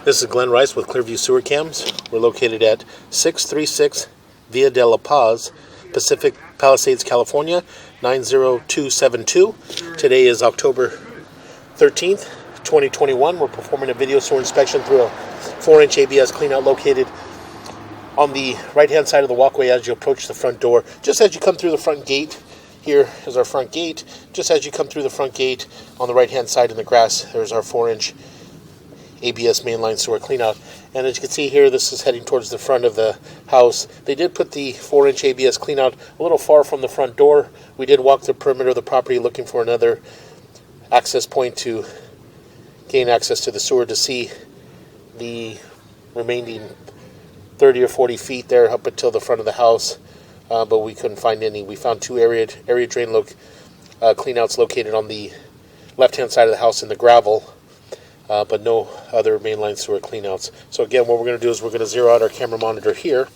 This is Glenn Rice with Clearview Sewer Cams. We're located at 636 Via De La Paz, Pacific Palisades, California, 90272. Today is October 13th, 2021. We're performing a video sewer inspection through a 4-inch ABS cleanout located on the right-hand side of the walkway as you approach the front door. Just as you come through the front gate, here is our front gate. Just as you come through the front gate, on the right-hand side in the grass, there's our 4-inch ABS mainline sewer cleanout. And as you can see here, this is heading towards the front of the house. They did put the 4-inch ABS cleanout a little far from the front door. We did walk the perimeter of the property looking for another access point to gain access to the sewer to see the remaining 30 or 40 feet there up until the front of the house, but we couldn't find any. We found two area drain cleanouts located on the left-hand side of the house in the gravel, but no other mainline sewer cleanouts. So again, what we're going to do is we're going to zero out our camera monitor here,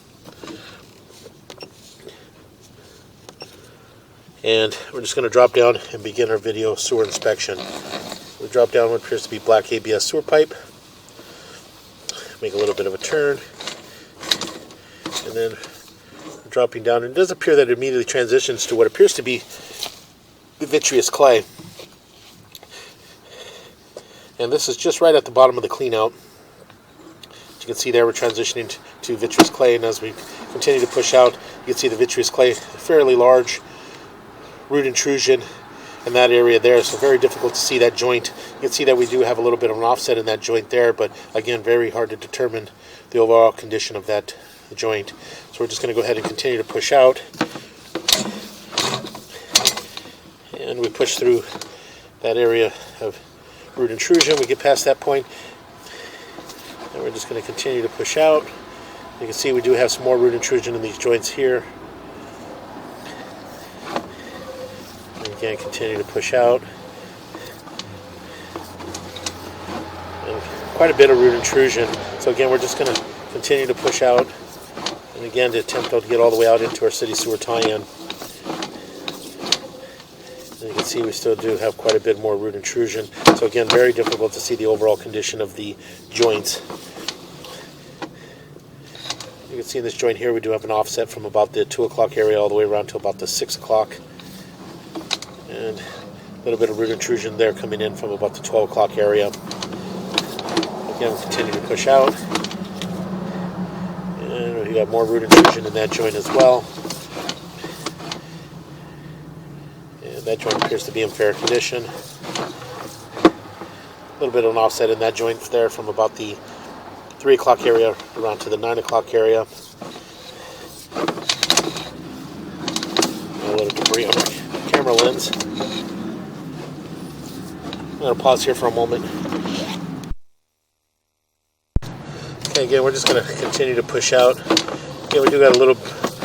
and we're just going to drop down and begin our video sewer inspection. We drop down what appears to be black ABS sewer pipe, make a little bit of a turn, and then dropping down, and it does appear that it immediately transitions to what appears to be vitreous clay. And this is just right at the bottom of the cleanout. As you can see there, we're transitioning to vitreous clay, and as we continue to push out, you can see the vitreous clay, fairly large root intrusion in that area there, so very difficult to see that joint. You can see that we do have a little bit of an offset in that joint there, but again, very hard to determine the overall condition of that joint. So we're just going to go ahead and continue to push out, and we push through that area of root intrusion. We get past that point, and we're just going to continue to push out. You can see we do have some more root intrusion in these joints here. And again, continue to push out. And quite a bit of root intrusion. So again, we're just going to continue to push out, and again to attempt to get all the way out into our city sewer tie-in. You can see we still do have quite a bit more root intrusion. So again, very difficult to see the overall condition of the joints. You can see in this joint here we do have an offset from about the 2 o'clock area all the way around to about the 6 o'clock. And a little bit of root intrusion there coming in from about the 12 o'clock area. Again, we'll continue to push out. And we got more root intrusion in that joint as well. That joint appears to be in fair condition. A little bit of an offset in that joint there from about the 3 o'clock area around to the 9 o'clock area. A little debris on our camera lens. I'm going to pause here for a moment. Okay, again, we're just going to continue to push out. Again, we do got a little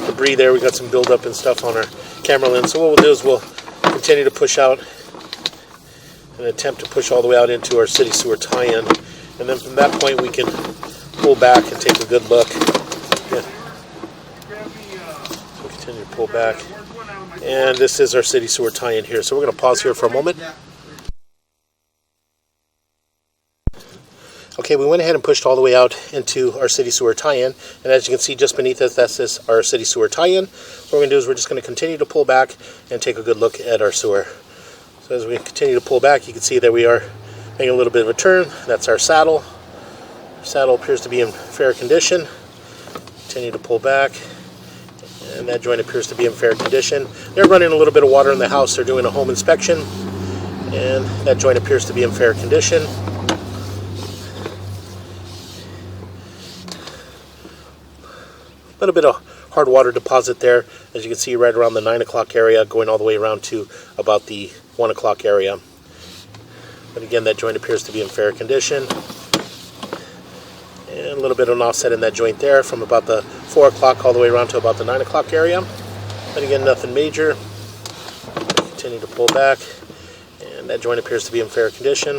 debris there. We got some buildup and stuff on our camera lens. So what we'll do is we'll continue to push out and attempt to push all the way out into our city sewer tie-in, and then from that point we can pull back and take a good look. Yeah. So continue to pull back, and this is our city sewer tie-in here. So we're going to pause here for a moment. Okay, we went ahead and pushed all the way out into our city sewer tie-in, and as you can see just beneath us, that's our city sewer tie-in. What we're going to do is we're just going to continue to pull back and take a good look at our sewer. So as we continue to pull back, you can see that we are making a little bit of a turn. That's our saddle. Our saddle appears to be in fair condition. Continue to pull back, and that joint appears to be in fair condition. They're running a little bit of water in the house. They're doing a home inspection, and that joint appears to be in fair condition. A little bit of hard water deposit there, as you can see, right around the 9 o'clock area, going all the way around to about the 1 o'clock area. But again, that joint appears to be in fair condition. And a little bit of an offset in that joint there from about the 4 o'clock all the way around to about the 9 o'clock area. But again, nothing major. Continue to pull back, and that joint appears to be in fair condition.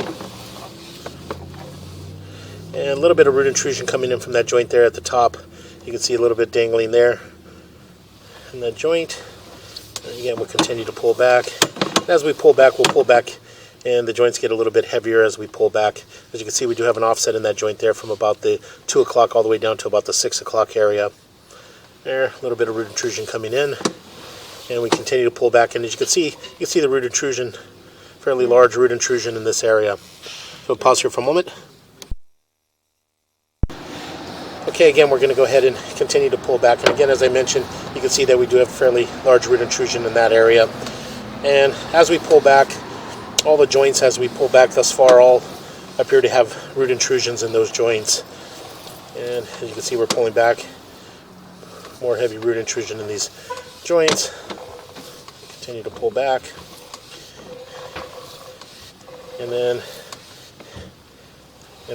And a little bit of root intrusion coming in from that joint there at the top. You can see a little bit dangling there in that joint. And again, we'll continue to pull back. And as we pull back, we'll pull back and the joints get a little bit heavier as we pull back. As you can see, we do have an offset in that joint there from about the 2 o'clock all the way down to about the 6 o'clock area. There, a little bit of root intrusion coming in, and we continue to pull back, and as you can see the root intrusion, fairly large root intrusion in this area. So pause here for a moment. Okay, again, we're going to go ahead and continue to pull back, and again, as I mentioned, you can see that we do have fairly large root intrusion in that area. And as we pull back, all the joints as we pull back thus far all appear to have root intrusions in those joints. And as you can see, we're pulling back, more heavy root intrusion in these joints. Continue to pull back, and then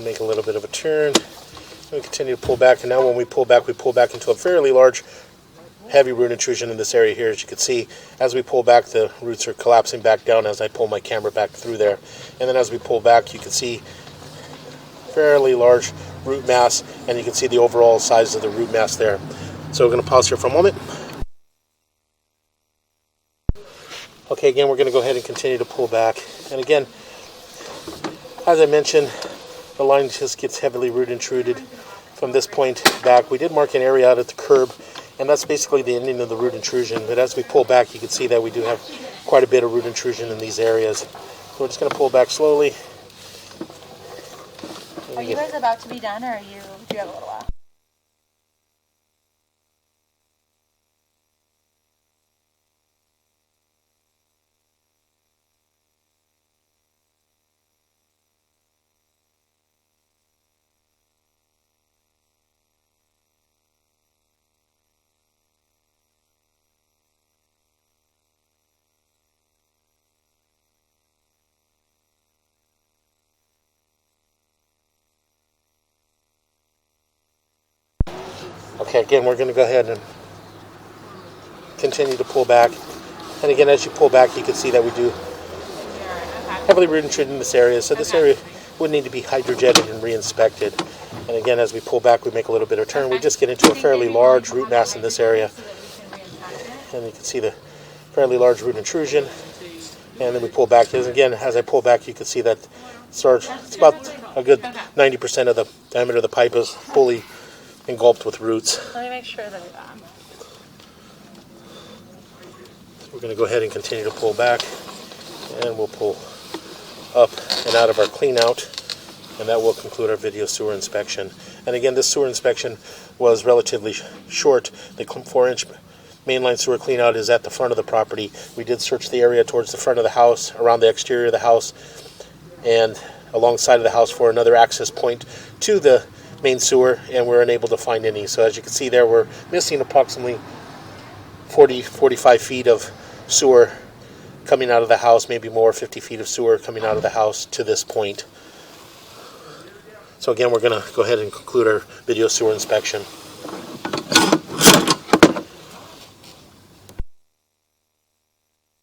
make a little bit of a turn. And we continue to pull back, and now when we pull back into a fairly large heavy root intrusion in this area here. As you can see, as we pull back, the roots are collapsing back down as I pull my camera back through there. And then as we pull back, you can see fairly large root mass, and you can see the overall size of the root mass there. So we're going to pause here for a moment. Okay, again, we're going to go ahead and continue to pull back. And again, as I mentioned, the line just gets heavily root intruded from this point back. We did mark an area out at the curb, and that's basically the ending of the root intrusion. But as we pull back, you can see that we do have quite a bit of root intrusion in these areas. So we're just going to pull back slowly. Are you guys about to be done, or do you have a little while? Okay, again, we're going to go ahead and continue to pull back. And again, as you pull back, you can see that we do heavily root intrusion in this area. So this area would need to be hydrojetted and re-inspected. And again, as we pull back, we make a little bit of a turn. We just get into a fairly large root mass in this area. And you can see the fairly large root intrusion. And then we pull back. And again, as I pull back, you can see that it's about a good 90% of the diameter of the pipe is fully engulfed with roots. Let me make sure that So we're going to go ahead and continue to pull back, and we'll pull up and out of our clean out, and that will conclude our video sewer inspection. And again, this sewer inspection was relatively short. The 4-inch mainline sewer clean out is at the front of the property. We did search the area towards the front of the house, around the exterior of the house, and alongside of the house for another access point to the main sewer, and we're unable to find any. So as you can see there, we're missing approximately 40-45 feet of sewer coming out of the house, maybe more, 50 feet of sewer coming out of the house to this point. So again, we're going to go ahead and conclude our video sewer inspection.